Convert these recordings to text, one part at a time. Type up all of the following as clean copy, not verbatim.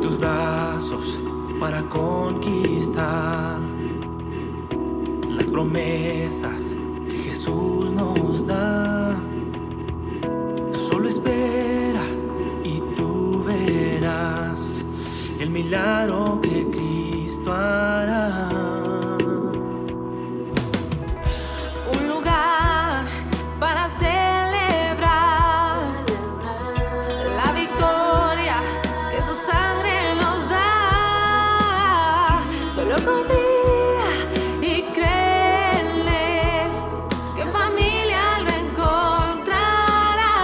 tus brazos para conquistar las promesas que Jesús nos da. Solo espera y tú verás el milagro que Cristo hará. Un lugar para celebrar la victoria que su sangre nos da. Solo confía y cree en Él, que en familia lo encontrará.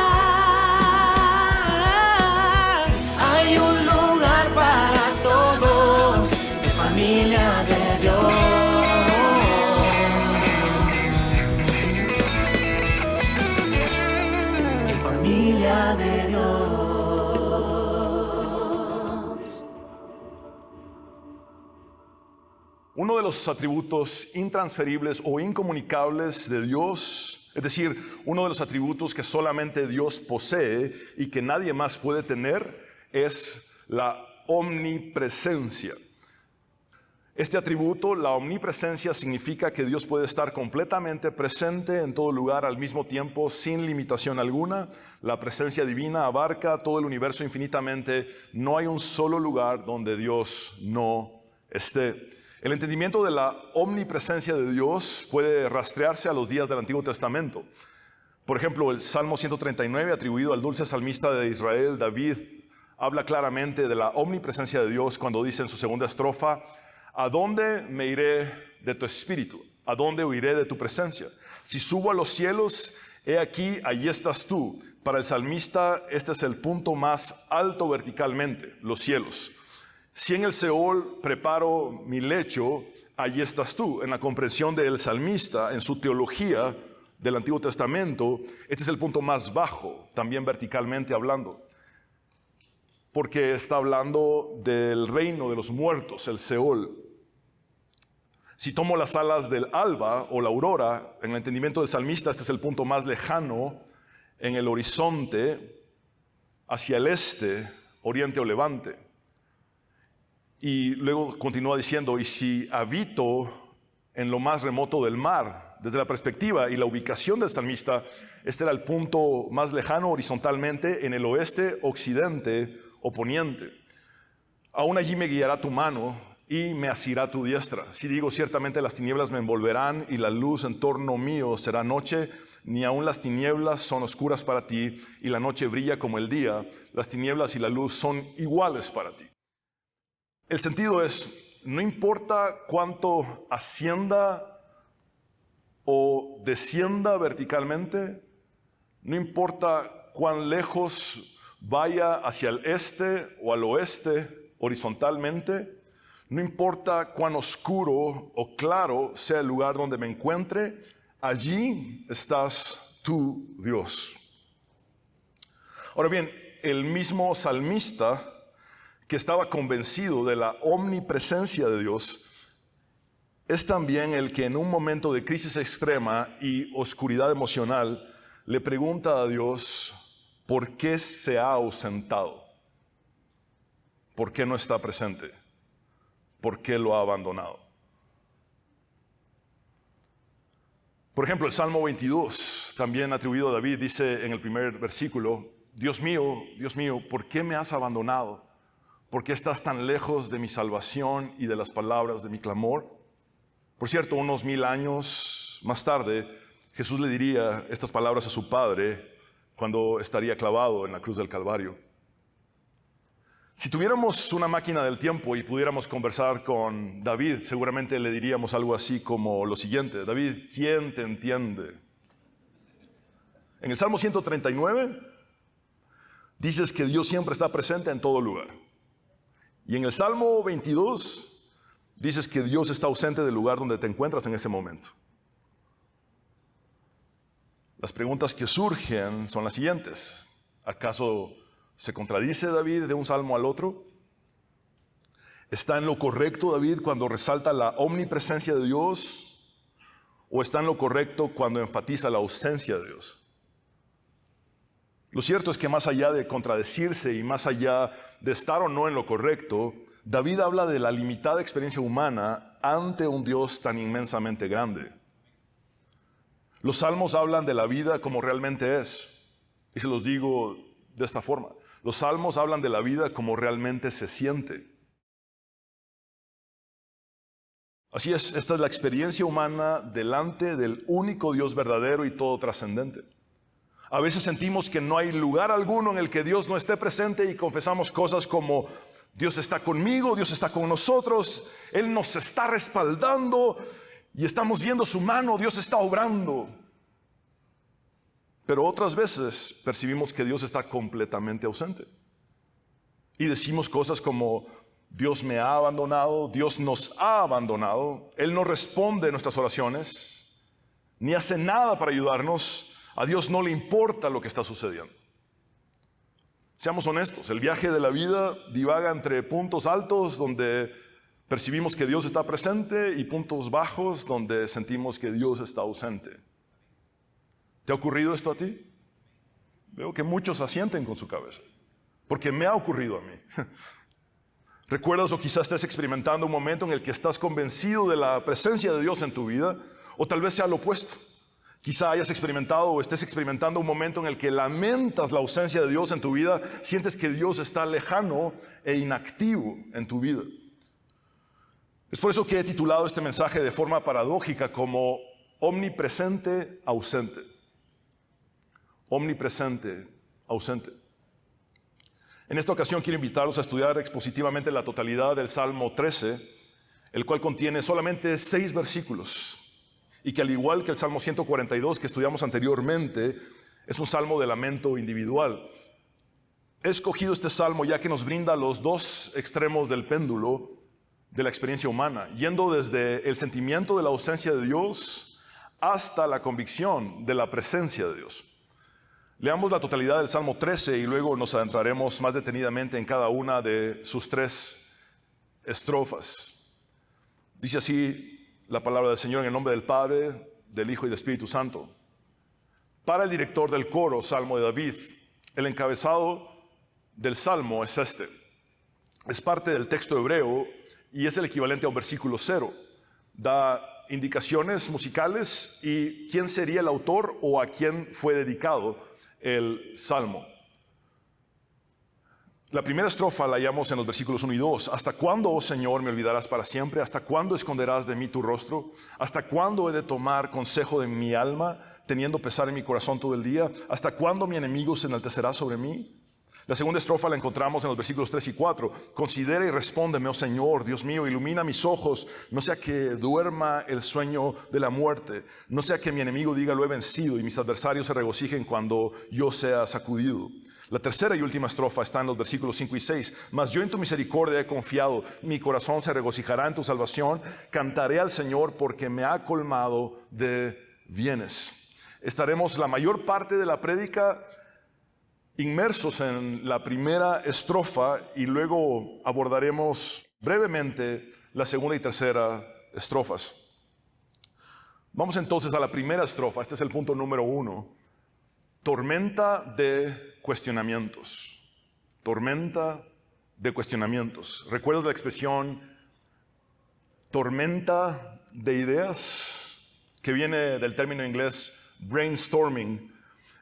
Hay un lugar para todos, en familia de Dios. Familia de Dios. Uno de los atributos intransferibles o incomunicables de Dios, es decir, uno de los atributos que solamente Dios posee y que nadie más puede tener, es la omnipresencia. Este atributo, la omnipresencia, significa que Dios puede estar completamente presente en todo lugar al mismo tiempo, sin limitación alguna. La presencia divina abarca todo el universo infinitamente. No hay un solo lugar donde Dios no esté. El entendimiento de la omnipresencia de Dios puede rastrearse a los días del Antiguo Testamento. Por ejemplo, el Salmo 139, atribuido al dulce salmista de Israel, David, habla claramente de la omnipresencia de Dios cuando dice en su segunda estrofa: ¿a dónde me iré de tu espíritu? ¿A dónde huiré de tu presencia? Si subo a los cielos, he aquí, allí estás tú. Para el salmista, este es el punto más alto verticalmente, los cielos. Si en el Seol preparo mi lecho, allí estás tú. En la comprensión del salmista, en su teología del Antiguo Testamento, este es el punto más bajo, también verticalmente hablando, porque está hablando del reino de los muertos, el Seol. Si tomo las alas del alba o la aurora, en el entendimiento del salmista, este es el punto más lejano en el horizonte, hacia el este, oriente o levante. Y luego continúa diciendo: y si habito en lo más remoto del mar, desde la perspectiva y la ubicación del salmista, este era el punto más lejano horizontalmente en el oeste, occidente o poniente. Aún allí me guiará tu mano y me asirá tu diestra. Si digo, ciertamente las tinieblas me envolverán y la luz en torno mío será noche, ni aun las tinieblas son oscuras para ti y la noche brilla como el día. Las tinieblas y la luz son iguales para ti. El sentido es, no importa cuánto ascienda o descienda verticalmente, no importa cuán lejos vaya hacia el este o al oeste horizontalmente, no importa cuán oscuro o claro sea el lugar donde me encuentre, allí estás tú, Dios. Ahora bien, el mismo salmista, que estaba convencido de la omnipresencia de Dios, es también el que en un momento de crisis extrema y oscuridad emocional le pregunta a Dios por qué se ha ausentado, por qué no está presente, por qué lo ha abandonado. Por ejemplo, el Salmo 22, también atribuido a David, dice en el primer versículo: Dios mío, ¿por qué me has abandonado? ¿Por qué estás tan lejos de mi salvación y de las palabras de mi clamor? Por cierto, unos 1000 años más tarde, Jesús le diría estas palabras a su Padre cuando estaría clavado en la cruz del Calvario. Si tuviéramos una máquina del tiempo y pudiéramos conversar con David, seguramente le diríamos algo así como lo siguiente: David, ¿quién te entiende? En el Salmo 139 dices que Dios siempre está presente en todo lugar. Y en el Salmo 22 dices que Dios está ausente del lugar donde te encuentras en ese momento. Las preguntas que surgen son las siguientes: ¿acaso se contradice David de un salmo al otro? ¿Está en lo correcto David cuando resalta la omnipresencia de Dios? ¿O está en lo correcto cuando enfatiza la ausencia de Dios? Lo cierto es que más allá de contradecirse y más allá de estar o no en lo correcto, David habla de la limitada experiencia humana ante un Dios tan inmensamente grande. Los salmos hablan de la vida como realmente es. Y se los digo de esta forma. Los salmos hablan de la vida como realmente se siente. Así es, esta es la experiencia humana delante del único Dios verdadero y todo trascendente. A veces sentimos que no hay lugar alguno en el que Dios no esté presente y confesamos cosas como: Dios está conmigo, Dios está con nosotros, Él nos está respaldando y estamos viendo su mano, Dios está obrando. Pero otras veces percibimos que Dios está completamente ausente. Y decimos cosas como: Dios me ha abandonado, Dios nos ha abandonado, Él no responde a nuestras oraciones, ni hace nada para ayudarnos, a Dios no le importa lo que está sucediendo. Seamos honestos, el viaje de la vida divaga entre puntos altos donde percibimos que Dios está presente y puntos bajos donde sentimos que Dios está ausente. ¿Te ha ocurrido esto a ti? Veo que muchos asienten con su cabeza, porque me ha ocurrido a mí. ¿Recuerdas o quizás estés experimentando un momento en el que estás convencido de la presencia de Dios en tu vida? O tal vez sea lo opuesto. Quizá hayas experimentado o estés experimentando un momento en el que lamentas la ausencia de Dios en tu vida, sientes que Dios está lejano e inactivo en tu vida. Es por eso que he titulado este mensaje de forma paradójica como omnipresente ausente. Omnipresente ausente. En esta ocasión quiero invitarlos a estudiar expositivamente la totalidad del Salmo 13, el cual contiene solamente 6 versículos. Y que al igual que el Salmo 142 que estudiamos anteriormente, es un salmo de lamento individual. He escogido este salmo ya que nos brinda los dos extremos del péndulo de la experiencia humana, yendo desde el sentimiento de la ausencia de Dios hasta la convicción de la presencia de Dios. Leamos la totalidad del Salmo 13 y luego nos adentraremos más detenidamente en cada una de sus 3 estrofas. Dice así la palabra del Señor en el nombre del Padre, del Hijo y del Espíritu Santo. Para el director del coro, Salmo de David, el encabezado del Salmo es este. Es parte del texto hebreo y es el equivalente a un versículo 0. Da indicaciones musicales y quién sería el autor o a quién fue dedicado el Salmo. La primera estrofa la hallamos en los versículos 1 y 2. ¿Hasta cuándo, oh Señor, me olvidarás para siempre? ¿Hasta cuándo esconderás de mí tu rostro? ¿Hasta cuándo he de tomar consejo de mi alma, teniendo pesar en mi corazón todo el día? ¿Hasta cuándo mi enemigo se enaltecerá sobre mí? La segunda estrofa la encontramos en los versículos 3 y 4. Considera y respóndeme, oh Señor, Dios mío, ilumina mis ojos, no sea que duerma el sueño de la muerte, no sea que mi enemigo diga lo he vencido y mis adversarios se regocijen cuando yo sea sacudido. La tercera y última estrofa está en los versículos 5 y 6. Mas yo en tu misericordia he confiado, mi corazón se regocijará en tu salvación, cantaré al Señor porque me ha colmado de bienes. Estaremos la mayor parte de la prédica inmersos en la primera estrofa y luego abordaremos brevemente la segunda y tercera estrofas. Vamos entonces a la primera estrofa. Este es el punto número 1. Tormenta de cuestionamientos. Tormenta de cuestionamientos. ¿Recuerdas la expresión tormenta de ideas? Que viene del término inglés brainstorming.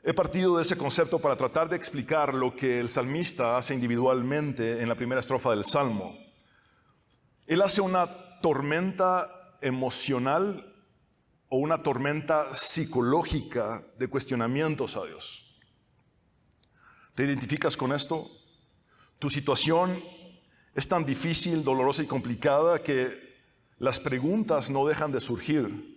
He partido de ese concepto para tratar de explicar lo que el salmista hace individualmente en la primera estrofa del Salmo. Él hace una tormenta emocional o una tormenta psicológica de cuestionamientos a Dios. ¿Te identificas con esto? Tu situación es tan difícil, dolorosa y complicada que las preguntas no dejan de surgir.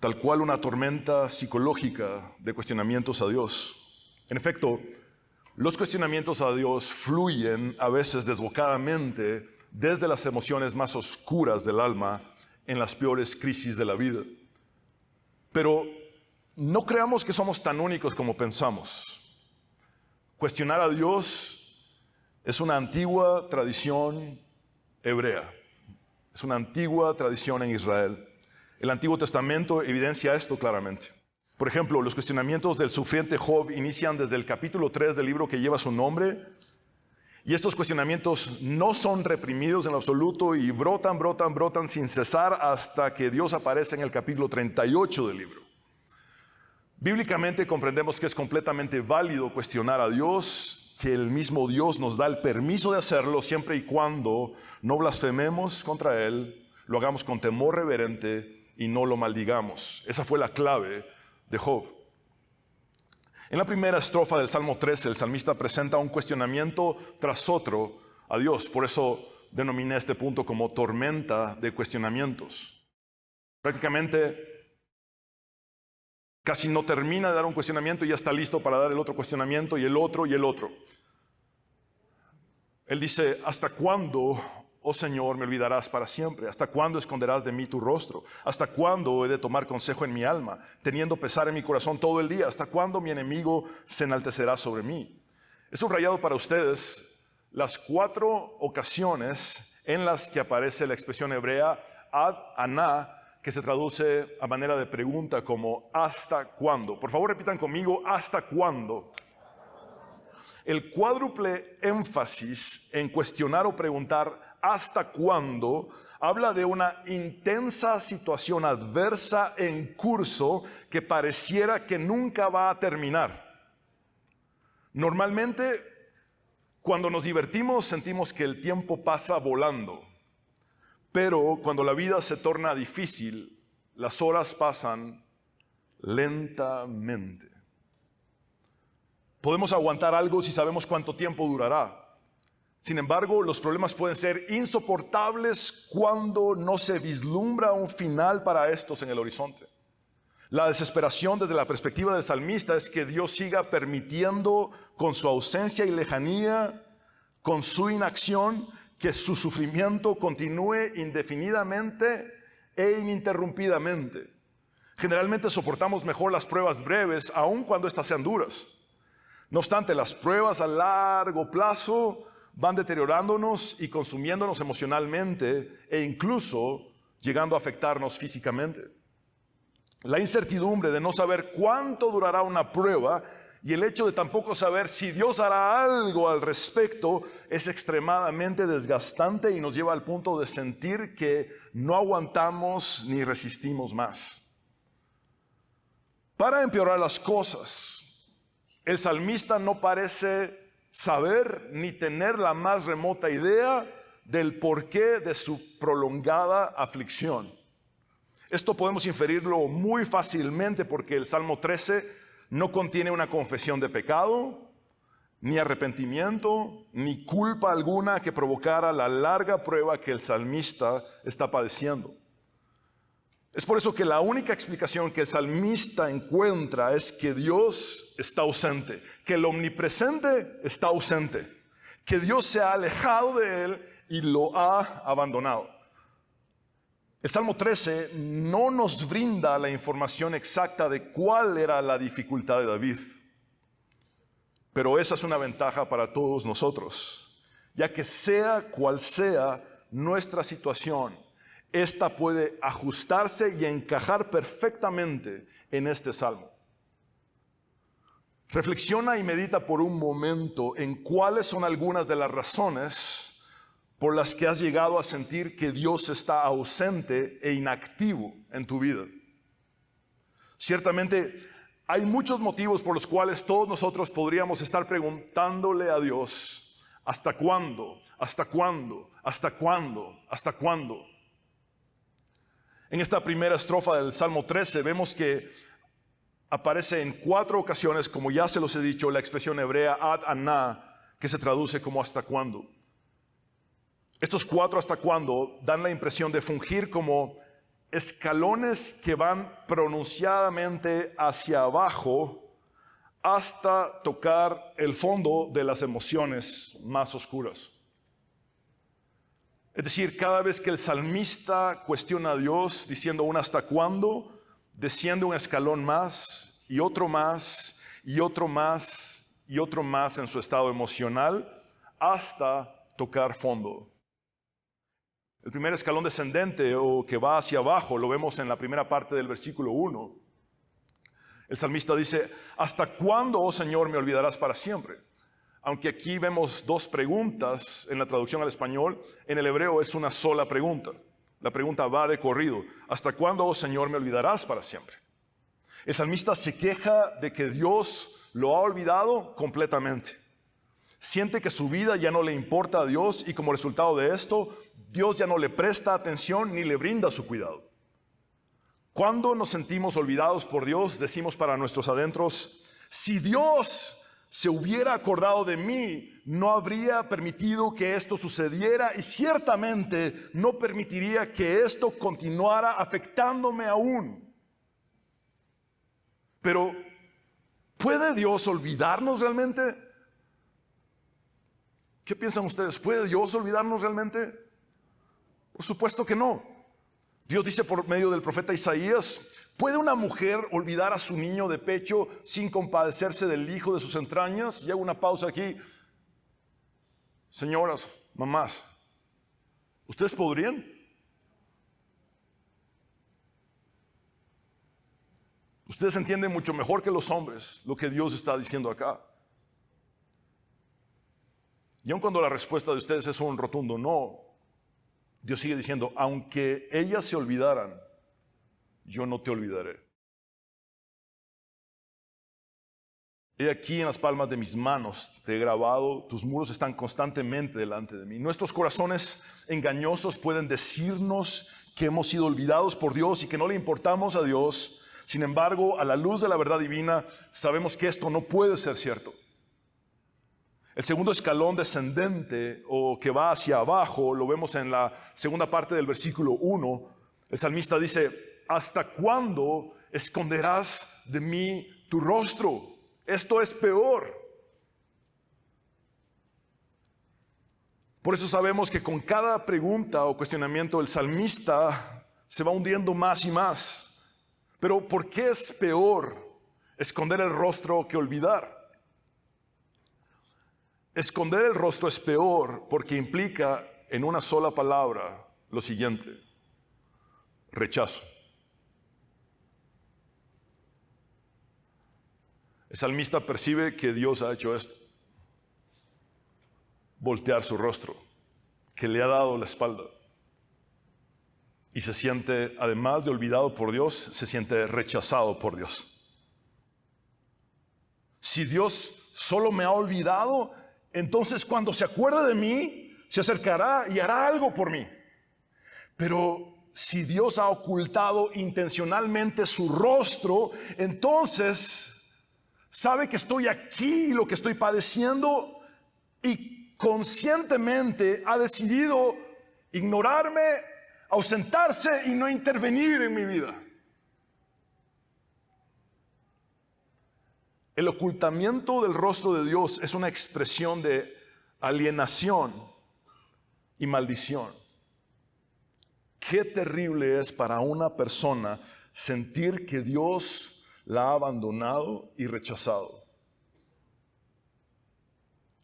Tal cual una tormenta psicológica de cuestionamientos a Dios. En efecto, los cuestionamientos a Dios fluyen a veces desbocadamente desde las emociones más oscuras del alma en las peores crisis de la vida. Pero no creamos que somos tan únicos como pensamos. Cuestionar a Dios es una antigua tradición hebrea. Es una antigua tradición en Israel. El Antiguo Testamento evidencia esto claramente. Por ejemplo, los cuestionamientos del sufriente Job inician desde el capítulo 3 del libro que lleva su nombre. Y estos cuestionamientos no son reprimidos en absoluto y brotan sin cesar hasta que Dios aparece en el capítulo 38 del libro. Bíblicamente comprendemos que es completamente válido cuestionar a Dios, que el mismo Dios nos da el permiso de hacerlo siempre y cuando no blasfememos contra Él, lo hagamos con temor reverente y no lo maldigamos. Esa fue la clave de Job. En la primera estrofa del Salmo 13, el salmista presenta un cuestionamiento tras otro a Dios. Por eso denominé este punto como tormenta de cuestionamientos. Prácticamente casi no termina de dar un cuestionamiento y ya está listo para dar el otro cuestionamiento y el otro y el otro. Él dice, ¿hasta cuándo, oh Señor, me olvidarás para siempre? ¿Hasta cuándo esconderás de mí tu rostro? ¿Hasta cuándo he de tomar consejo en mi alma, teniendo pesar en mi corazón todo el día? ¿Hasta cuándo mi enemigo se enaltecerá sobre mí? He subrayado para ustedes las 4 ocasiones en las que aparece la expresión hebrea ad aná, que se traduce a manera de pregunta como ¿hasta cuándo? Por favor, repitan conmigo, ¿hasta cuándo? El cuádruple énfasis en cuestionar o preguntar ¿hasta cuándo? Habla de una intensa situación adversa en curso que pareciera que nunca va a terminar. Normalmente, cuando nos divertimos, sentimos que el tiempo pasa volando. Pero cuando la vida se torna difícil, las horas pasan lentamente. Podemos aguantar algo si sabemos cuánto tiempo durará. Sin embargo, los problemas pueden ser insoportables cuando no se vislumbra un final para estos en el horizonte. La desesperación desde la perspectiva del salmista es que Dios siga permitiendo con su ausencia y lejanía, con su inacción, que su sufrimiento continúe indefinidamente e ininterrumpidamente. Generalmente soportamos mejor las pruebas breves, aun cuando éstas sean duras. No obstante, las pruebas a largo plazo van deteriorándonos y consumiéndonos emocionalmente e incluso llegando a afectarnos físicamente. La incertidumbre de no saber cuánto durará una prueba y el hecho de tampoco saber si Dios hará algo al respecto es extremadamente desgastante y nos lleva al punto de sentir que no aguantamos ni resistimos más. Para empeorar las cosas, el salmista no parece saber ni tener la más remota idea del porqué de su prolongada aflicción. Esto podemos inferirlo muy fácilmente porque el Salmo 13 no contiene una confesión de pecado, ni arrepentimiento, ni culpa alguna que provocara la larga prueba que el salmista está padeciendo. Es por eso que la única explicación que el salmista encuentra es que Dios está ausente, que el omnipresente está ausente, que Dios se ha alejado de él y lo ha abandonado. El Salmo 13 no nos brinda la información exacta de cuál era la dificultad de David, pero esa es una ventaja para todos nosotros, ya que sea cual sea nuestra situación, esta puede ajustarse y encajar perfectamente en este Salmo. Reflexiona y medita por un momento en cuáles son algunas de las razones por las que has llegado a sentir que Dios está ausente e inactivo en tu vida. Ciertamente hay muchos motivos por los cuales todos nosotros podríamos estar preguntándole a Dios, ¿hasta cuándo? ¿Hasta cuándo? ¿Hasta cuándo? ¿Hasta cuándo? En esta primera estrofa del Salmo 13 vemos que aparece en 4 ocasiones, como ya se los he dicho, la expresión hebrea ad aná, que se traduce como ¿hasta cuándo? Estos 4 hasta cuándo dan la impresión de fungir como escalones que van pronunciadamente hacia abajo hasta tocar el fondo de las emociones más oscuras. Es decir, cada vez que el salmista cuestiona a Dios diciendo un hasta cuándo, desciende un escalón más y otro más y otro más y otro más en su estado emocional hasta tocar fondo. El primer escalón descendente o que va hacia abajo lo vemos en la primera parte del versículo 1. El salmista dice, ¿hasta cuándo, oh Señor, me olvidarás para siempre? Aunque aquí vemos dos preguntas en la traducción al español, en el hebreo es una sola pregunta. La pregunta va de corrido. ¿Hasta cuándo, oh Señor, me olvidarás para siempre? El salmista se queja de que Dios lo ha olvidado completamente. Siente que su vida ya no le importa a Dios y como resultado de esto, Dios ya no le presta atención ni le brinda su cuidado. Cuando nos sentimos olvidados por Dios, decimos para nuestros adentros, si Dios se hubiera acordado de mí, no habría permitido que esto sucediera y ciertamente no permitiría que esto continuara afectándome aún. Pero, ¿puede Dios olvidarnos realmente? ¿Qué piensan ustedes? ¿Puede Dios olvidarnos realmente? Por supuesto que no. Dios dice por medio del profeta Isaías, ¿puede una mujer olvidar a su niño de pecho sin compadecerse del hijo de sus entrañas? Y hago una pausa aquí. Señoras, mamás, ¿ustedes podrían? Ustedes entienden mucho mejor que los hombres lo que Dios está diciendo acá. Y aun cuando la respuesta de ustedes es un rotundo no, Dios sigue diciendo, aunque ellas se olvidaran, yo no te olvidaré. He aquí en las palmas de mis manos te he grabado, tus muros están constantemente delante de mí. Nuestros corazones engañosos pueden decirnos que hemos sido olvidados por Dios y que no le importamos a Dios. Sin embargo, a la luz de la verdad divina, sabemos que esto no puede ser cierto. El segundo escalón descendente o que va hacia abajo, lo vemos en la segunda parte del versículo 1. El salmista dice, ¿hasta cuándo esconderás de mí tu rostro? Esto es peor. Por eso sabemos que con cada pregunta o cuestionamiento el salmista se va hundiendo más y más. Pero ¿por qué es peor esconder el rostro que olvidar? Esconder el rostro es peor porque implica en una sola palabra lo siguiente: rechazo. El salmista percibe que Dios ha hecho esto: voltear su rostro, que le ha dado la espalda. Y se siente, además de olvidado por Dios, se siente rechazado por Dios. Si Dios solo me ha olvidado, entonces cuando se acuerde de mí, se acercará y hará algo por mí. Pero si Dios ha ocultado intencionalmente su rostro, entonces sabe que estoy aquí, lo que estoy padeciendo, y conscientemente ha decidido ignorarme, ausentarse y no intervenir en mi vida. El ocultamiento del rostro de Dios es una expresión de alienación y maldición. Qué terrible es para una persona sentir que Dios la ha abandonado y rechazado.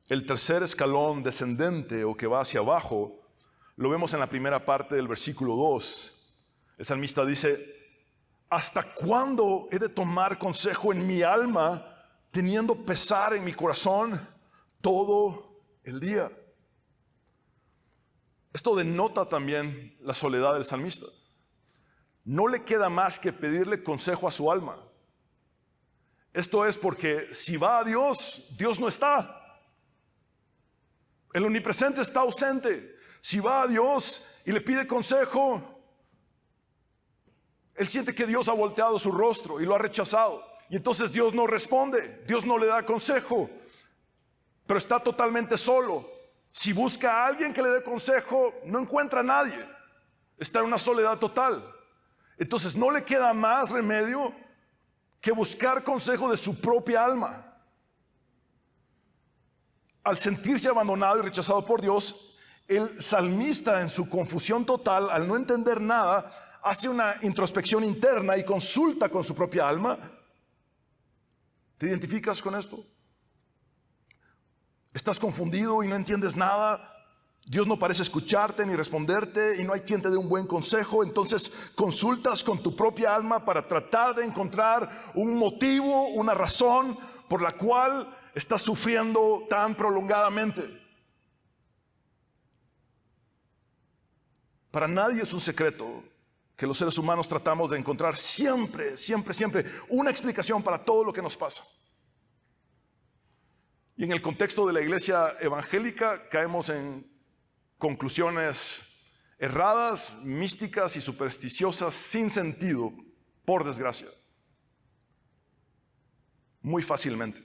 El tercer escalón descendente o que va hacia abajo lo vemos en la primera parte del versículo 2. El salmista dice, ¿hasta cuándo he de tomar consejo en mi alma, teniendo pesar en mi corazón todo el día? Esto denota también la soledad del salmista. No le queda más que pedirle consejo a su alma. Esto es porque si va a Dios, Dios no está. El omnipresente está ausente. Si va a Dios y le pide consejo, él siente que Dios ha volteado su rostro y lo ha rechazado. Y entonces Dios no responde, Dios no le da consejo, pero está totalmente solo. Si busca a alguien que le dé consejo, no encuentra a nadie. Está en una soledad total. Entonces no le queda más remedio que buscar consejo de su propia alma. Al sentirse abandonado y rechazado por Dios, el salmista, en su confusión total, al no entender nada, hace una introspección interna y consulta con su propia alma. ¿Te identificas con esto? ¿Estás confundido y no entiendes nada? Dios no parece escucharte ni responderte y no hay quien te dé un buen consejo. Entonces consultas con tu propia alma para tratar de encontrar un motivo, una razón por la cual estás sufriendo tan prolongadamente. Para nadie es un secreto que los seres humanos tratamos de encontrar siempre una explicación para todo lo que nos pasa. Y en el contexto de la iglesia evangélica caemos en conclusiones erradas, místicas y supersticiosas sin sentido, por desgracia, muy fácilmente.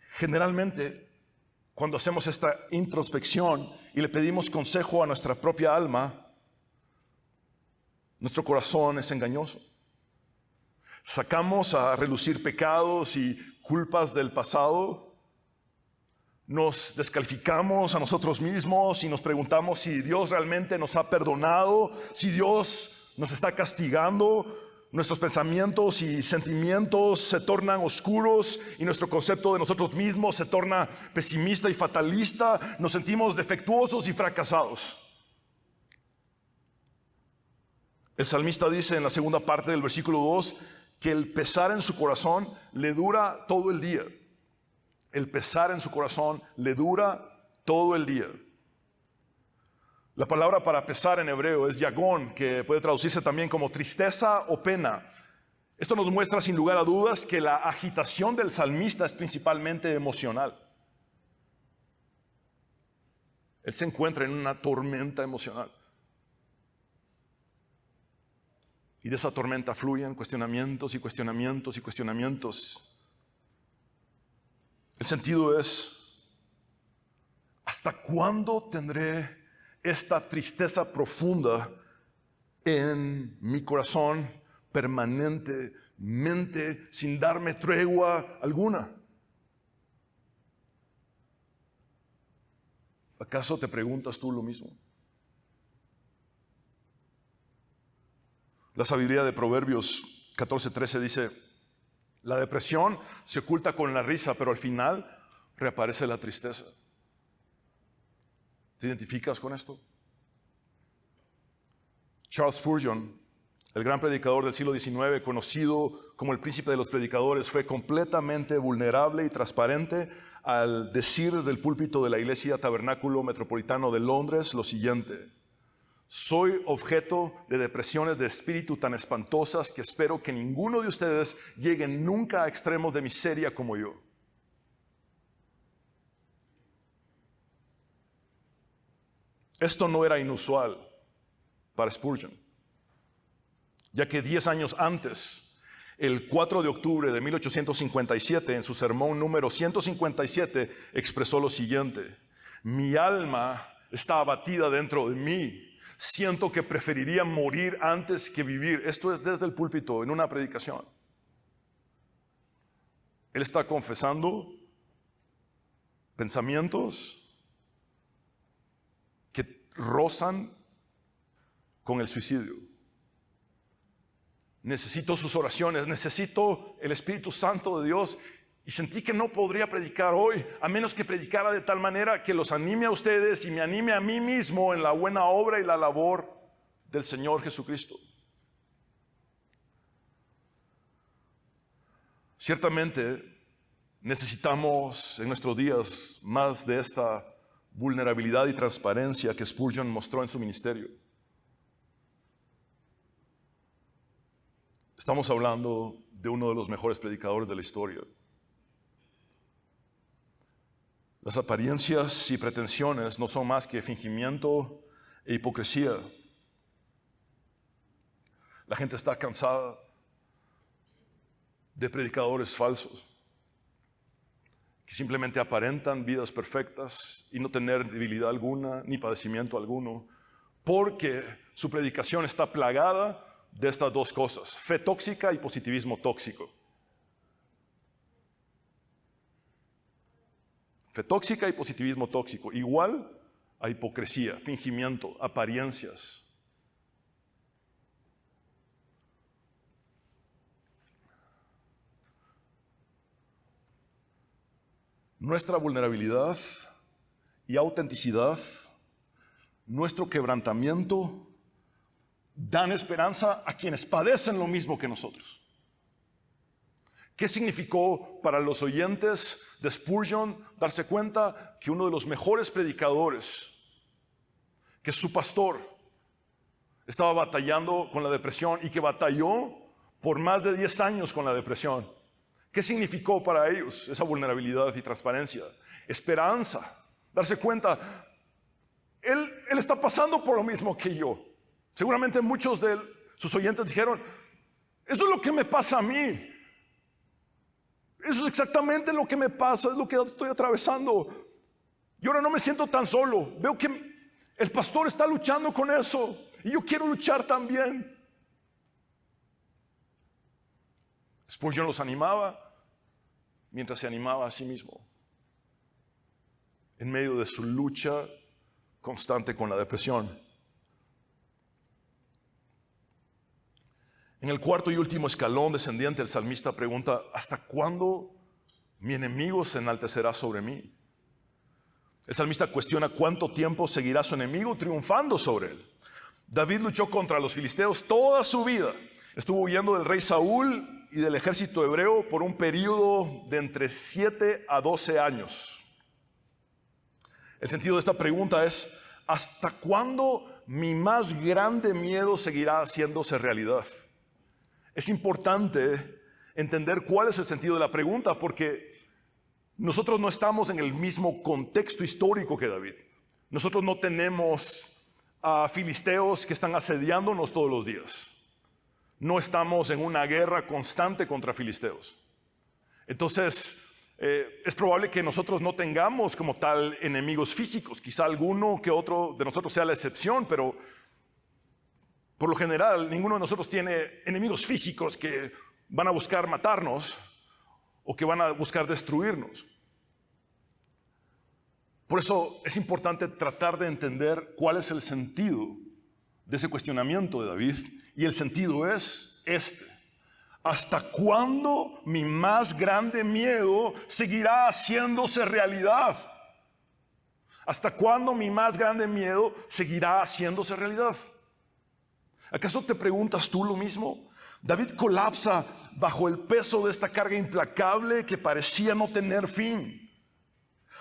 Generalmente, cuando hacemos esta introspección y le pedimos consejo a nuestra propia alma, nuestro corazón es engañoso. Sacamos a relucir pecados y culpas del pasado, nos descalificamos a nosotros mismos y nos preguntamos si Dios realmente nos ha perdonado, si Dios nos está castigando. Nuestros pensamientos y sentimientos se tornan oscuros y nuestro concepto de nosotros mismos se torna pesimista y fatalista. Nos sentimos defectuosos y fracasados. El salmista dice en la segunda parte del versículo 2 que el pesar en su corazón le dura todo el día. El pesar en su corazón le dura todo el día. La palabra para pesar en hebreo es yagón, que puede traducirse también como tristeza o pena. Esto nos muestra sin lugar a dudas que la agitación del salmista es principalmente emocional. Él se encuentra en una tormenta emocional. Y de esa tormenta fluyen cuestionamientos y cuestionamientos y cuestionamientos. El sentido es, ¿hasta cuándo tendré esta tristeza profunda en mi corazón permanentemente sin darme tregua alguna? ¿Acaso te preguntas tú lo mismo? La sabiduría de Proverbios 14:13 dice: la depresión se oculta con la risa, pero al final reaparece la tristeza. ¿Te identificas con esto? Charles Spurgeon, el gran predicador del siglo XIX, conocido como el príncipe de los predicadores, fue completamente vulnerable y transparente al decir desde el púlpito de la Iglesia Tabernáculo Metropolitano de Londres lo siguiente: soy objeto de depresiones de espíritu tan espantosas que espero que ninguno de ustedes llegue nunca a extremos de miseria como yo. Esto no era inusual para Spurgeon, ya que 10 años antes, el 4 de octubre de 1857, en su sermón número 157, expresó lo siguiente: mi alma está abatida dentro de mí, siento que preferiría morir antes que vivir. Esto es desde el púlpito, en una predicación. Él está confesando pensamientos que rozan con el suicidio. Necesito sus oraciones, necesito el Espíritu Santo de Dios, y sentí que no podría predicar hoy, a menos que predicara de tal manera que los anime a ustedes y me anime a mí mismo en la buena obra y la labor del Señor Jesucristo. Ciertamente necesitamos en nuestros días más de esta vulnerabilidad y transparencia que Spurgeon mostró en su ministerio. Estamos hablando de uno de los mejores predicadores de la historia. Las apariencias y pretensiones no son más que fingimiento e hipocresía. La gente está cansada de predicadores falsos que simplemente aparentan vidas perfectas y no tener debilidad alguna ni padecimiento alguno, porque su predicación está plagada de estas dos cosas: fe tóxica y positivismo tóxico. Fe tóxica y positivismo tóxico, igual a hipocresía, fingimiento, apariencias. nuestra vulnerabilidad y autenticidad, nuestro quebrantamiento, dan esperanza a quienes padecen lo mismo que nosotros. ¿Qué significó para los oyentes de Spurgeon darse cuenta que uno de los mejores predicadores, que su pastor, estaba batallando con la depresión y que batalló por más de 10 años con la depresión? ¿Qué significó para ellos esa vulnerabilidad y transparencia? Esperanza, darse cuenta, él está pasando por lo mismo que yo. Seguramente muchos de sus oyentes dijeron, eso es lo que me pasa a mí. Eso es exactamente lo que me pasa, es lo que estoy atravesando. Y ahora no me siento tan solo. Veo que el pastor está luchando con eso y yo quiero luchar también. Spurgeon los animaba mientras se animaba a sí mismo en medio de su lucha constante con la depresión. En el cuarto y último escalón descendiente, el salmista pregunta, ¿hasta cuándo mi enemigo se enaltecerá sobre mí? El salmista cuestiona cuánto tiempo seguirá su enemigo triunfando sobre él. David luchó contra los filisteos toda su vida. Estuvo huyendo del rey Saúl y del ejército hebreo por un periodo de entre 7 a 12 años. El sentido de esta pregunta es, ¿hasta cuándo mi más grande miedo seguirá haciéndose realidad? Es importante entender cuál es el sentido de la pregunta, porque nosotros no estamos en el mismo contexto histórico que David. Nosotros no tenemos a filisteos que están asediándonos todos los días. No estamos en una guerra constante contra filisteos. Entonces, es probable que nosotros no tengamos como tal enemigos físicos. Quizá alguno que otro de nosotros sea la excepción, pero por lo general, ninguno de nosotros tiene enemigos físicos que van a buscar matarnos o que van a buscar destruirnos. Por eso es importante tratar de entender cuál es el sentido de ese cuestionamiento de David. Y el sentido es este: ¿hasta cuándo mi más grande miedo seguirá haciéndose realidad? ¿Hasta cuándo mi más grande miedo seguirá haciéndose realidad? ¿Acaso te preguntas tú lo mismo? David colapsa bajo el peso de esta carga implacable que parecía no tener fin.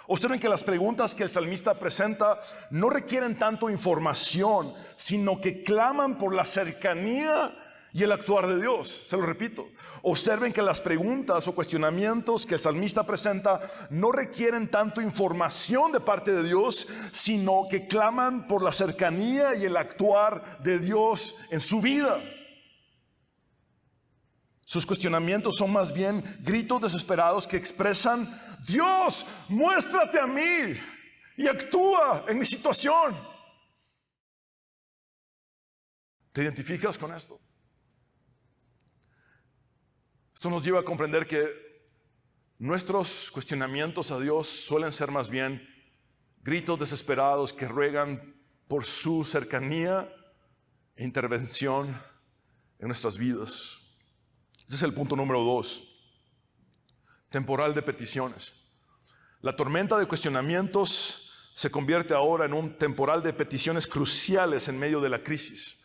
Observen que las preguntas que el salmista presenta no requieren tanto información, sino que claman por la cercanía y el actuar de Dios. Se lo repito. Observen que las preguntas o cuestionamientos que el salmista presenta no requieren tanto información de parte de Dios, sino que claman por la cercanía y el actuar de Dios en su vida. Sus cuestionamientos son más bien gritos desesperados que expresan: Dios, muéstrate a mí y actúa en mi situación. ¿Te identificas con esto? Esto nos lleva a comprender que nuestros cuestionamientos a Dios suelen ser más bien gritos desesperados que ruegan por su cercanía e intervención en nuestras vidas. Este es el punto número 2, temporal de peticiones. La tormenta de cuestionamientos se convierte ahora en un temporal de peticiones cruciales en medio de la crisis.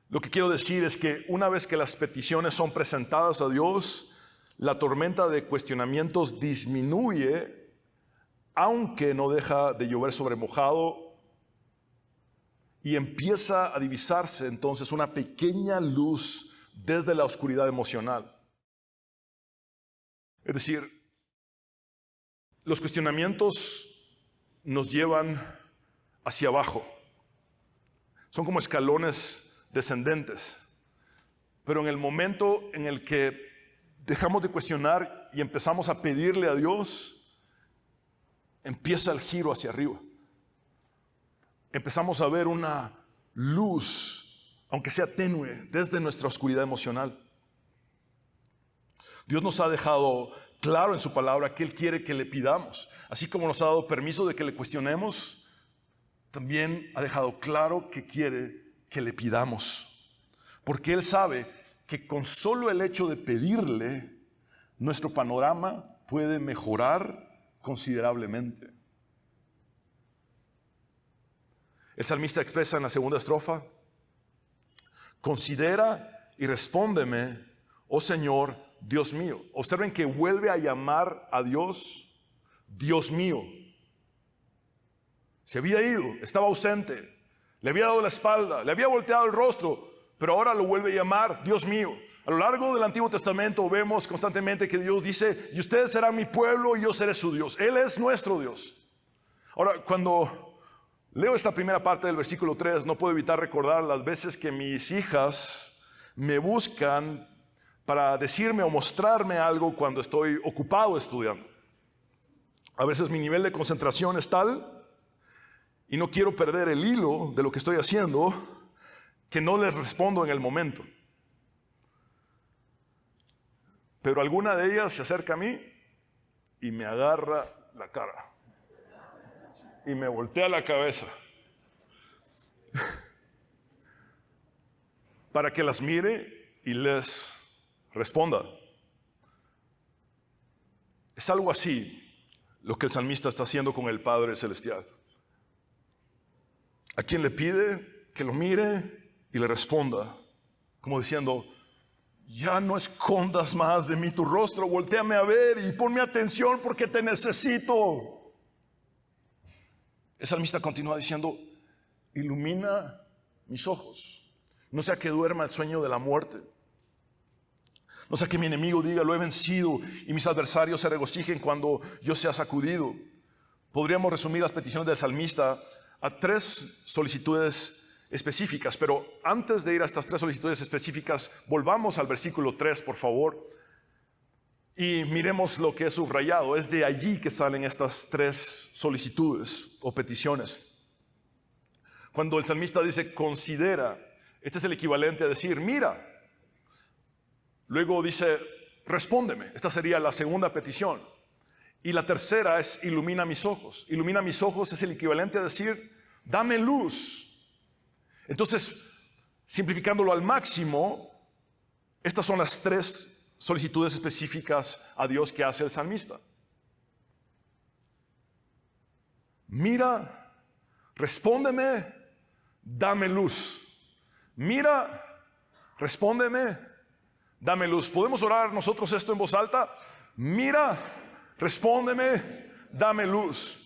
Lo que quiero decir es que una vez que las peticiones son presentadas a Dios, la tormenta de cuestionamientos disminuye, aunque no deja de llover sobre mojado, y empieza a divisarse entonces una pequeña luz desde la oscuridad emocional. Es decir, los cuestionamientos nos llevan hacia abajo. Son como escalones descendentes. Pero en el momento en el que dejamos de cuestionar y empezamos a pedirle a Dios, empieza el giro hacia arriba. Empezamos a ver una luz, aunque sea tenue, desde nuestra oscuridad emocional. Dios nos ha dejado claro en su palabra que Él quiere que le pidamos. Así como nos ha dado permiso de que le cuestionemos, también ha dejado claro que quiere que le pidamos. Porque Él sabe que con solo el hecho de pedirle, nuestro panorama puede mejorar considerablemente. El salmista expresa en la segunda estrofa: considera y respóndeme, oh Señor, Dios mío. Observen que vuelve a llamar a Dios, Dios mío. Se había ido, estaba ausente, le había dado la espalda, le había volteado el rostro, pero ahora lo vuelve a llamar Dios mío. A lo largo del Antiguo Testamento vemos constantemente que Dios dice: y ustedes serán mi pueblo y yo seré su Dios. Él es nuestro Dios. Ahora, cuando leo esta primera parte del versículo 3, no puedo evitar recordar las veces que mis hijas me buscan para decirme o mostrarme algo cuando estoy ocupado estudiando. A veces mi nivel de concentración es tal y no quiero perder el hilo de lo que estoy haciendo que no les respondo en el momento. Pero alguna de ellas se acerca a mí y me agarra la cara y me voltea la cabeza para que las mire y les responda. Es algo así lo que el salmista está haciendo con el Padre Celestial, a quien le pide que lo mire y le responda, como diciendo: ya no escondas más de mí tu rostro, voltéame a ver y ponme atención porque te necesito. El salmista continúa diciendo: ilumina mis ojos, no sea que duerma el sueño de la muerte, no sea que mi enemigo diga: lo he vencido, y mis adversarios se regocijen cuando yo sea sacudido. Podríamos resumir las peticiones del salmista a 3 solicitudes específicas, pero antes de ir a estas 3 solicitudes específicas, volvamos al versículo 3, por favor, y miremos lo que es subrayado. Es de allí que salen estas 3 solicitudes o peticiones. Cuando el salmista dice considera, este es el equivalente a decir mira. Luego dice respóndeme, esta sería la segunda petición. Y la tercera es ilumina mis ojos. Ilumina mis ojos es el equivalente a decir dame luz. Entonces, simplificándolo al máximo, estas son las 3 solicitudes específicas a Dios que hace el salmista. Mira, respóndeme, dame luz. Mira, respóndeme, dame luz. ¿Podemos orar nosotros esto en voz alta? Mira, respóndeme, dame luz.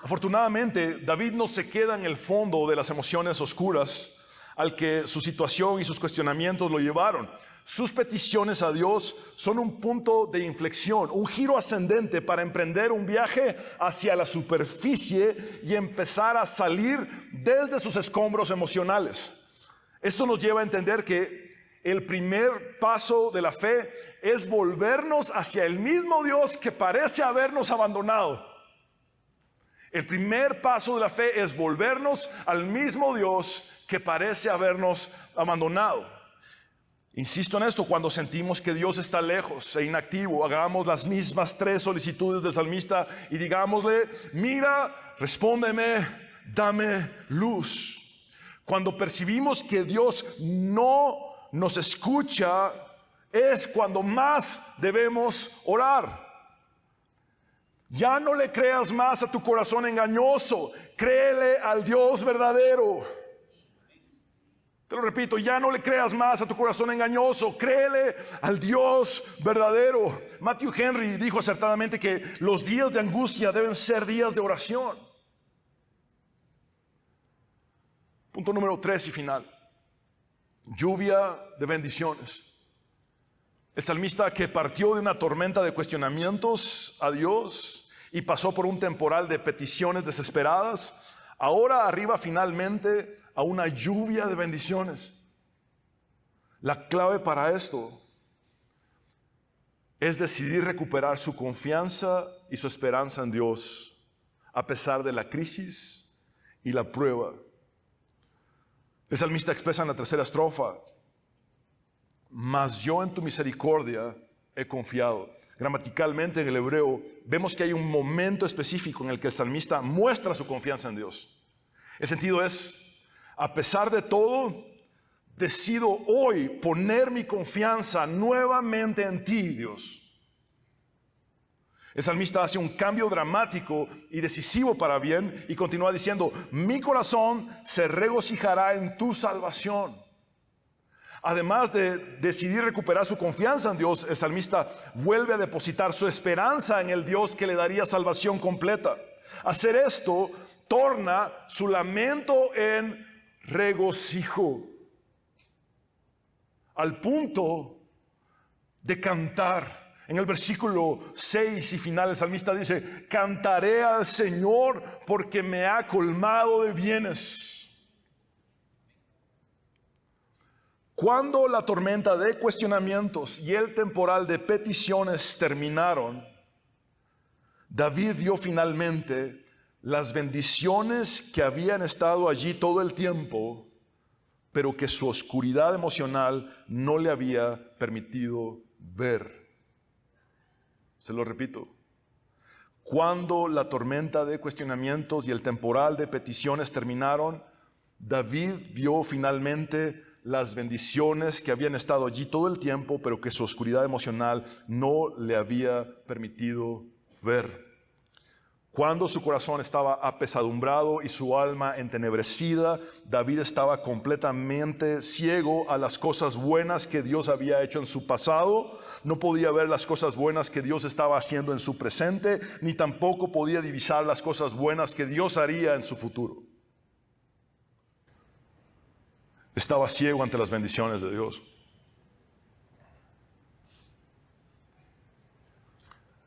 Afortunadamente, David no se queda en el fondo de las emociones oscuras al que su situación y sus cuestionamientos lo llevaron. Sus peticiones a Dios son un punto de inflexión, un giro ascendente para emprender un viaje hacia la superficie y empezar a salir desde sus escombros emocionales. Esto nos lleva a entender que el primer paso de la fe es volvernos hacia el mismo Dios que parece habernos abandonado. El primer paso de la fe es volvernos al mismo Dios que parece habernos abandonado. Insisto en esto: cuando sentimos que Dios está lejos e inactivo, hagamos las mismas 3 solicitudes del salmista y digámosle: mira, respóndeme, dame luz. Cuando percibimos que Dios no nos escucha, es cuando más debemos orar. Ya no le creas más a tu corazón engañoso, créele al Dios verdadero. Te lo repito, ya no le creas más a tu corazón engañoso, créele al Dios verdadero. Matthew Henry dijo acertadamente que los días de angustia deben ser días de oración. Punto número 3 y final: lluvia de bendiciones. El salmista, que partió de una tormenta de cuestionamientos a Dios y pasó por un temporal de peticiones desesperadas, ahora arriba finalmente a una lluvia de bendiciones. La clave para esto es decidir recuperar su confianza y su esperanza en Dios a pesar de la crisis y la prueba. El salmista expresa en la tercera estrofa: mas yo en tu misericordia he confiado. Gramaticalmente en el hebreo vemos que hay un momento específico en el que el salmista muestra su confianza en Dios. El sentido es: a pesar de todo, decido hoy poner mi confianza nuevamente en ti, Dios. El salmista hace un cambio dramático y decisivo para bien y continúa diciendo: mi corazón se regocijará en tu salvación. Además de decidir recuperar su confianza en Dios, el salmista vuelve a depositar su esperanza en el Dios que le daría salvación completa. Hacer esto torna su lamento en regocijo, al punto de cantar. En el versículo 6 y final, el salmista dice: cantaré al Señor porque me ha colmado de bienes. Cuando la tormenta de cuestionamientos y el temporal de peticiones terminaron, David vio finalmente las bendiciones que habían estado allí todo el tiempo, pero que su oscuridad emocional no le había permitido ver. Se lo repito. Cuando la tormenta de cuestionamientos y el temporal de peticiones terminaron, David vio finalmente las bendiciones que habían estado allí todo el tiempo, pero que su oscuridad emocional no le había permitido ver. Cuando su corazón estaba apesadumbrado y su alma entenebrecida, David estaba completamente ciego a las cosas buenas que Dios había hecho en su pasado. No podía ver las cosas buenas que Dios estaba haciendo en su presente, ni tampoco podía divisar las cosas buenas que Dios haría en su futuro. Estaba ciego ante las bendiciones de Dios.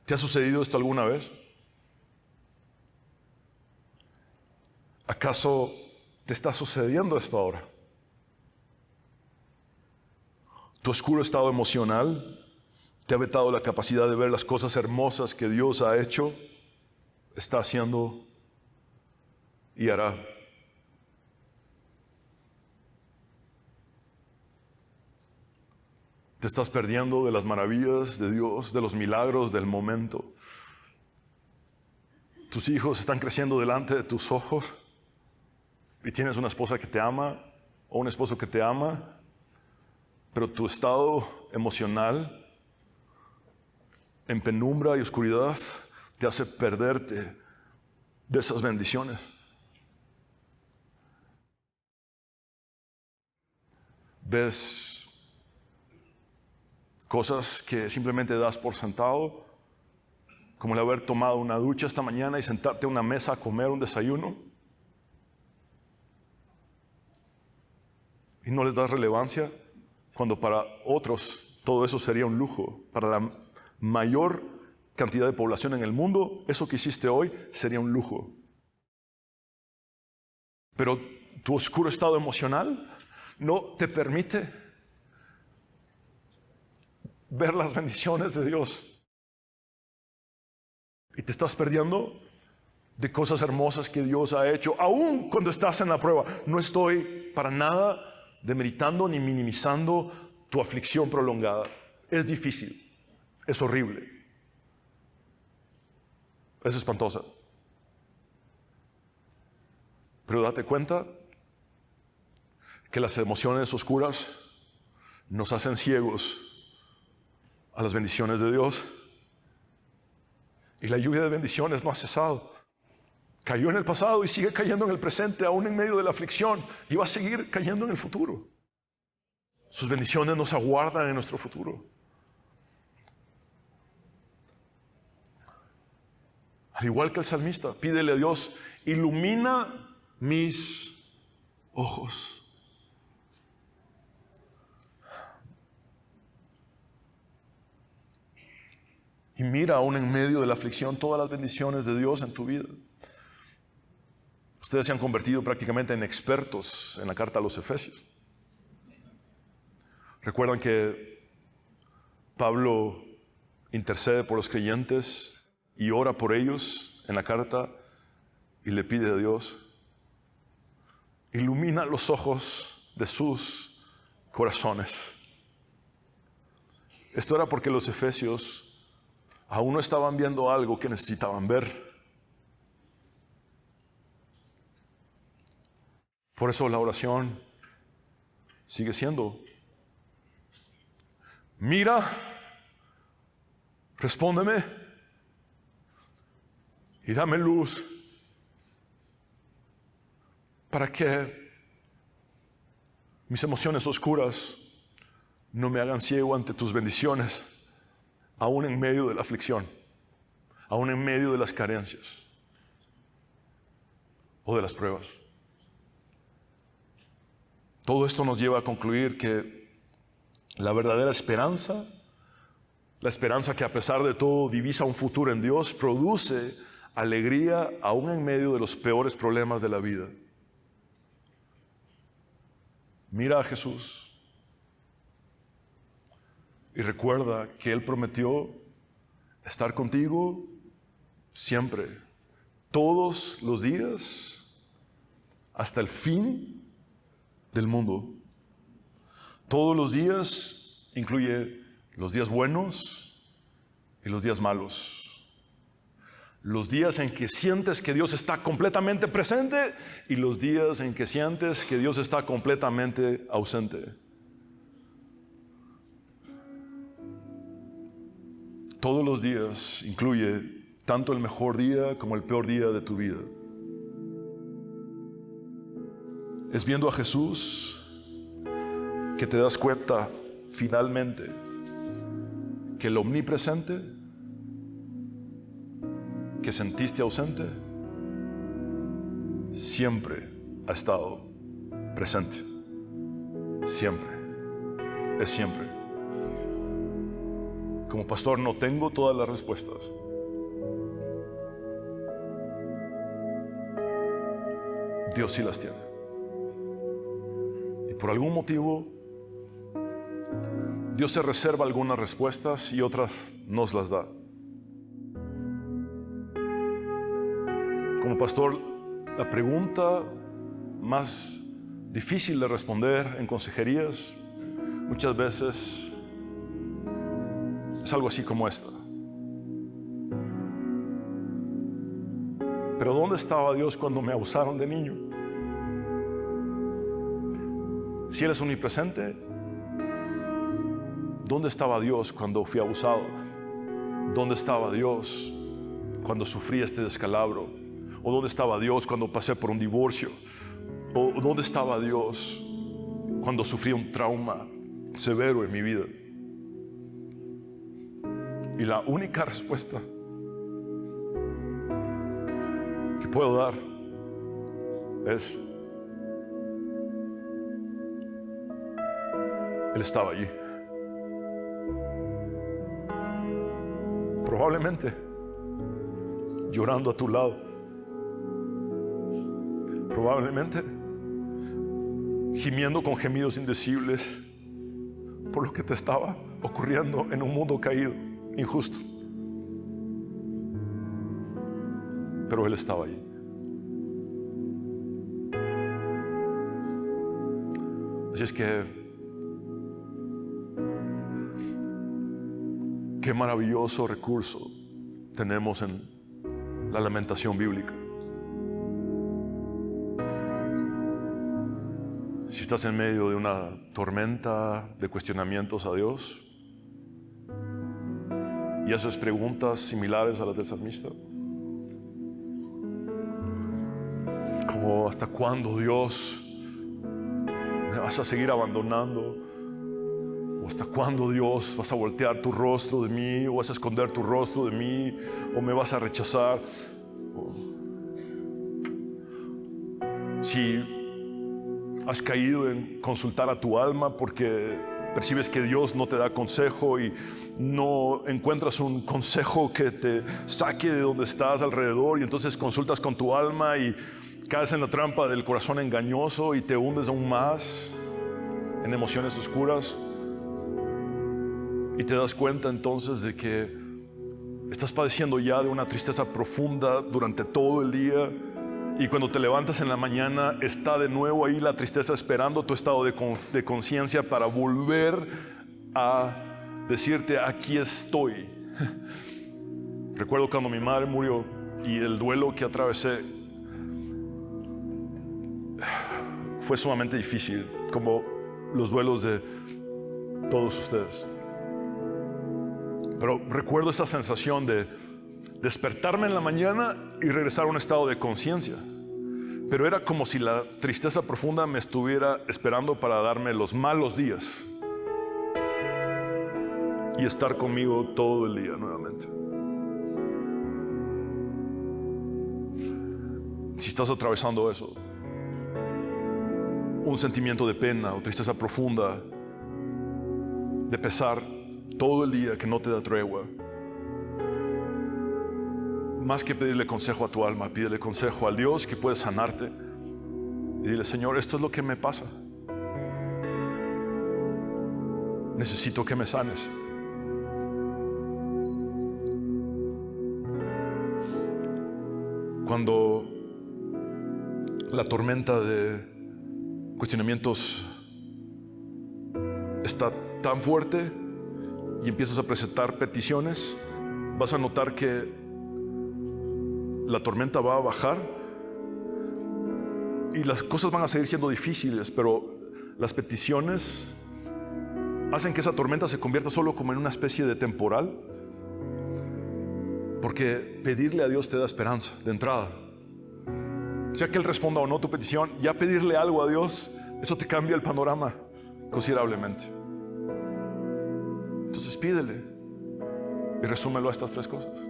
¿Te ha sucedido esto alguna vez? ¿Acaso te está sucediendo esto ahora? Tu oscuro estado emocional te ha vetado la capacidad de ver las cosas hermosas que Dios ha hecho, está haciendo y hará. Te estás perdiendo de las maravillas de Dios, de los milagros del momento. Tus hijos están creciendo delante de tus ojos y tienes una esposa que te ama o un esposo que te ama, pero tu estado emocional en penumbra y oscuridad te hace perderte de esas bendiciones. Ves cosas que simplemente das por sentado, como el haber tomado una ducha esta mañana y sentarte a una mesa a comer un desayuno, y no les das relevancia, cuando para otros todo eso sería un lujo. Para la mayor cantidad de población en el mundo, eso que hiciste hoy sería un lujo. Pero tu oscuro estado emocional no te permite ver las bendiciones de Dios. Y te estás perdiendo de cosas hermosas que Dios ha hecho, aún cuando estás en la prueba. No estoy para nada demeritando ni minimizando tu aflicción prolongada. Es difícil, es horrible, es espantosa. Pero date cuenta que las emociones oscuras nos hacen ciegos a las bendiciones de Dios. Y la lluvia de bendiciones no ha cesado. Cayó en el pasado y sigue cayendo en el presente, aún en medio de la aflicción, y va a seguir cayendo en el futuro. Sus bendiciones nos aguardan en nuestro futuro. Al igual que el salmista, pídele a Dios: ilumina mis ojos. Y mira aún en medio de la aflicción todas las bendiciones de Dios en tu vida. Ustedes se han convertido prácticamente en expertos en la carta a los Efesios. Recuerdan que Pablo intercede por los creyentes y ora por ellos en la carta y le pide a Dios: ilumina los ojos de sus corazones. Esto era porque los efesios aún no estaban viendo algo que necesitaban ver. Por eso la oración sigue siendo: mira, respóndeme y dame luz para que mis emociones oscuras no me hagan ciego ante tus bendiciones, aún en medio de la aflicción, aún en medio de las carencias o de las pruebas. Todo esto nos lleva a concluir que la verdadera esperanza, la esperanza que a pesar de todo divisa un futuro en Dios, produce alegría aún en medio de los peores problemas de la vida. Mira a Jesús y recuerda que Él prometió estar contigo siempre, todos los días, hasta el fin del mundo. Todos los días incluye los días buenos y los días malos. Los días en que sientes que Dios está completamente presente y los días en que sientes que Dios está completamente ausente. Todos los días incluye tanto el mejor día como el peor día de tu vida. Es viendo a Jesús que te das cuenta finalmente que el omnipresente que sentiste ausente siempre ha estado presente. Siempre. Es siempre. Como pastor no tengo todas las respuestas. Dios sí las tiene. Y por algún motivo Dios se reserva algunas respuestas y otras nos las da. Como pastor, la pregunta más difícil de responder en consejerías muchas veces es algo así como esta. Pero ¿dónde estaba Dios cuando me abusaron de niño? Si Él es omnipresente, ¿dónde estaba Dios cuando fui abusado? ¿Dónde estaba Dios cuando sufrí este descalabro? ¿O dónde estaba Dios cuando pasé por un divorcio? ¿O dónde estaba Dios cuando sufrí un trauma severo en mi vida? Y la única respuesta que puedo dar es: Él estaba allí. Probablemente llorando a tu lado. Probablemente gimiendo con gemidos indecibles por lo que te estaba ocurriendo en un mundo caído, injusto. Pero Él estaba allí. Así es que qué maravilloso recurso tenemos en la lamentación bíblica. Si estás en medio de una tormenta de cuestionamientos a Dios y haces preguntas similares a las del salmista, como ¿hasta cuándo, Dios, me vas a seguir abandonando? ¿O hasta cuándo, Dios, vas a voltear tu rostro de mí? ¿O vas a esconder tu rostro de mí? ¿O me vas a rechazar? Si has caído en consultar a tu alma porque percibes que Dios no te da consejo y no encuentras un consejo que te saque de donde estás alrededor, y entonces consultas con tu alma y caes en la trampa del corazón engañoso y te hundes aún más en emociones oscuras, y te das cuenta entonces de que estás padeciendo ya de una tristeza profunda durante todo el día, y cuando te levantas en la mañana está de nuevo ahí la tristeza esperando tu estado de conciencia para volver a decirte: aquí estoy. Recuerdo cuando mi madre murió y el duelo que atravesé fue sumamente difícil, como los duelos de todos ustedes. Pero recuerdo esa sensación de despertarme en la mañana y regresar a un estado de conciencia. Pero era como si la tristeza profunda me estuviera esperando para darme los malos días y estar conmigo todo el día nuevamente. Si estás atravesando eso, un sentimiento de pena o tristeza profunda, de pesar todo el día que no te da tregua, más que pedirle consejo a tu alma, pídele consejo al Dios que puede sanarte y dile: Señor, esto es lo que me pasa, necesito que me sanes. Cuando la tormenta de cuestionamientos está tan fuerte y empiezas a presentar peticiones, vas a notar que la tormenta va a bajar y las cosas van a seguir siendo difíciles, pero las peticiones hacen que esa tormenta se convierta solo como en una especie de temporal, porque pedirle a Dios te da esperanza de entrada. Sea que Él responda o no tu petición, ya pedirle algo a Dios, eso te cambia el panorama considerablemente. Entonces pídele y resúmelo a estas tres cosas: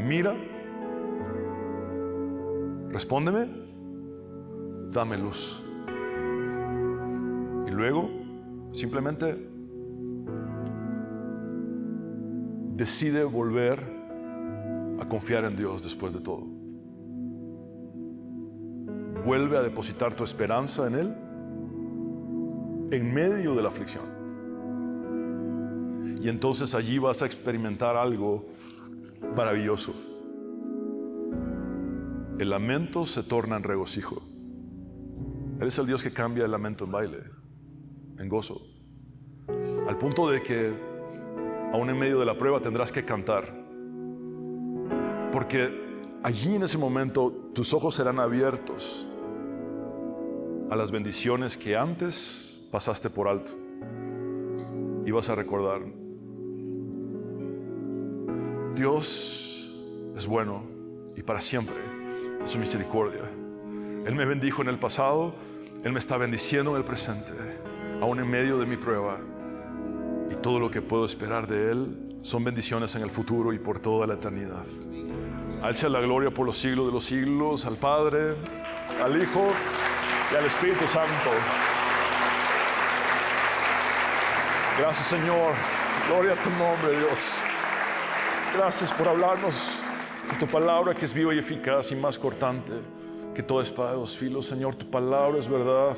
mira, respóndeme, dame luz. Y luego simplemente decide volver a confiar en Dios después de todo. Vuelve a depositar tu esperanza en Él en medio de la aflicción. Y entonces allí vas a experimentar algo maravilloso. El lamento se torna en regocijo. Él es el Dios que cambia el lamento en baile, en gozo. Al punto de que aún en medio de la prueba tendrás que cantar. Porque allí en ese momento tus ojos serán abiertos a las bendiciones que antes pasaste por alto. Y vas a recordar: Dios es bueno y para siempre es su misericordia. Él me bendijo en el pasado, Él me está bendiciendo en el presente, aún en medio de mi prueba. Y todo lo que puedo esperar de Él son bendiciones en el futuro y por toda la eternidad. A Él sea la gloria por los siglos de los siglos, al Padre, al Hijo y al Espíritu Santo. Gracias, Señor. Gloria a tu nombre, Dios. Gracias por hablarnos de tu palabra, que es viva y eficaz y más cortante que toda espada de dos filos. Señor, tu palabra es verdad.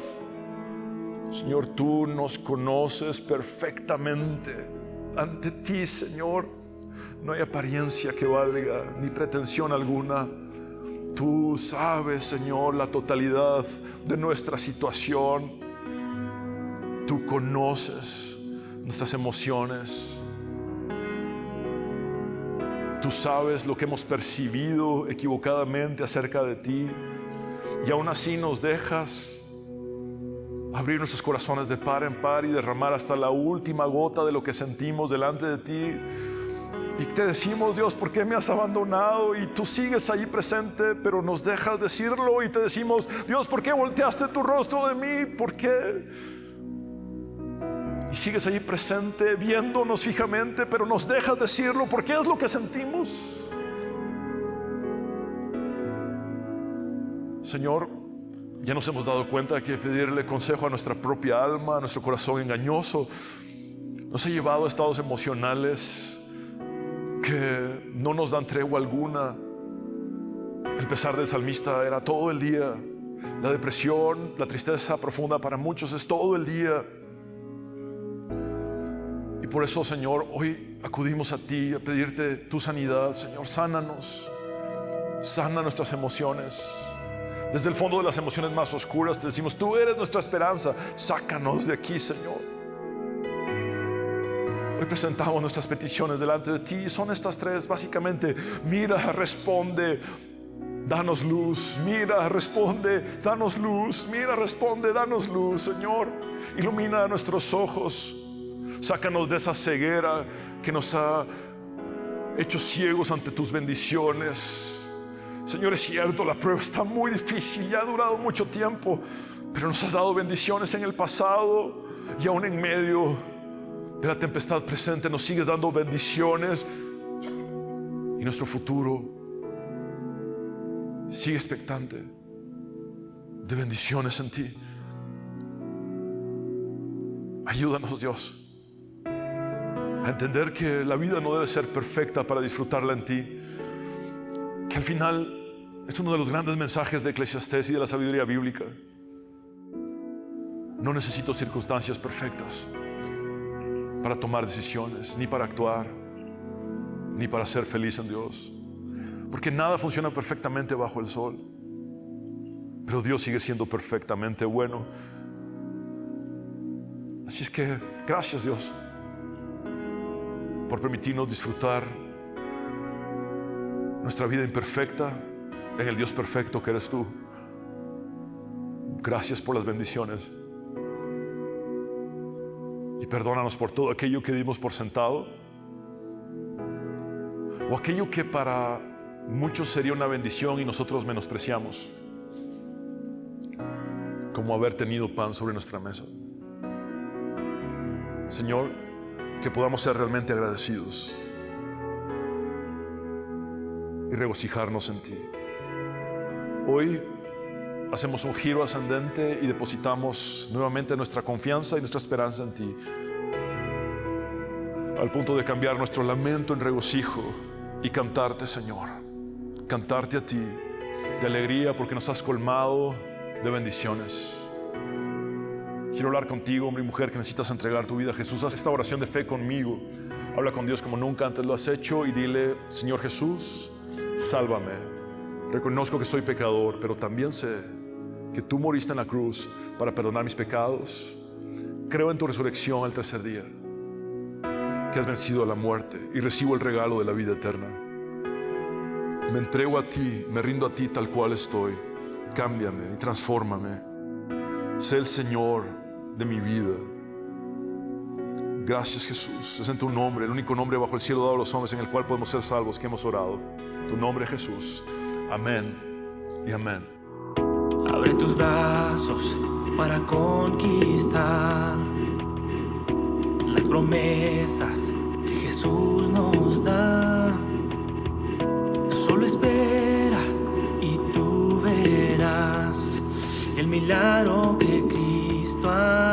Señor, tú nos conoces perfectamente. Ante ti, Señor, no hay apariencia que valga, ni pretensión alguna. Tú sabes, Señor, la totalidad de nuestra situación. Tú conoces nuestras emociones. Tú sabes lo que hemos percibido equivocadamente acerca de ti. Y aún así nos dejas abrir nuestros corazones de par en par y derramar hasta la última gota de lo que sentimos delante de ti. Y te decimos: Dios, ¿por qué me has abandonado? Y tú sigues ahí presente, pero nos dejas decirlo. Y te decimos: Dios, ¿por qué volteaste tu rostro de mí? ¿Por qué? Y sigues ahí presente, viéndonos fijamente, pero nos dejas decirlo, porque es lo que sentimos. Señor, ya nos hemos dado cuenta que pedirle consejo a nuestra propia alma, a nuestro corazón engañoso, nos ha llevado a estados emocionales que no nos dan tregua alguna. El pesar del salmista era todo el día. La depresión, la tristeza profunda para muchos es todo el día. Y por eso, Señor, hoy acudimos a ti a pedirte tu sanidad. Señor, sánanos. Sana nuestras emociones. Desde el fondo de las emociones más oscuras te decimos: tú eres nuestra esperanza. Sácanos de aquí, Señor. Hoy presentamos nuestras peticiones delante de ti. Son estas tres, básicamente: mira, responde, danos luz. Mira, responde, danos luz. Mira, responde, danos luz. Señor, ilumina nuestros ojos. Sácanos de esa ceguera que nos ha hechos ciegos ante tus bendiciones. Señor, es cierto, la prueba está muy difícil y ha durado mucho tiempo, pero nos has dado bendiciones en el pasado y aún en medio de la tempestad presente nos sigues dando bendiciones, y nuestro futuro sigue expectante de bendiciones en ti. Ayúdanos, Dios, a entender que la vida no debe ser perfecta para disfrutarla en ti, que al final es uno de los grandes mensajes de Eclesiastés y de la sabiduría bíblica. No necesito circunstancias perfectas para tomar decisiones, ni para actuar, ni para ser feliz en Dios, porque nada funciona perfectamente bajo el sol, pero Dios sigue siendo perfectamente bueno. Así es que gracias, Dios, por permitirnos disfrutar nuestra vida imperfecta en el Dios perfecto que eres tú. Gracias por las bendiciones. Y perdónanos por todo aquello que dimos por sentado, o aquello que para muchos sería una bendición y nosotros menospreciamos, como haber tenido pan sobre nuestra mesa. Señor, que podamos ser realmente agradecidos y regocijarnos en ti. Hoy hacemos un giro ascendente y depositamos nuevamente nuestra confianza y nuestra esperanza en ti, al punto de cambiar nuestro lamento en regocijo y cantarte, Señor, cantarte a ti de alegría porque nos has colmado de bendiciones. Quiero hablar contigo, hombre y mujer, que necesitas entregar tu vida a Jesús. Haz esta oración de fe conmigo. Habla con Dios como nunca antes lo has hecho y dile: Señor Jesús, sálvame. Reconozco que soy pecador, pero también sé que tú moriste en la cruz para perdonar mis pecados. Creo en tu resurrección al tercer día, que has vencido a la muerte, y recibo el regalo de la vida eterna. Me entrego a ti, me rindo a ti tal cual estoy. Cámbiame y transfórmame. Sé el Señor de mi vida. Gracias, Jesús. Es en tu nombre, el único nombre bajo el cielo dado a los hombres en el cual podemos ser salvos, que hemos orado. Tu nombre, Jesús. Amén y amén. Abre tus brazos para conquistar las promesas que Jesús nos da. Solo espera y tú verás el milagro que Cristo hará.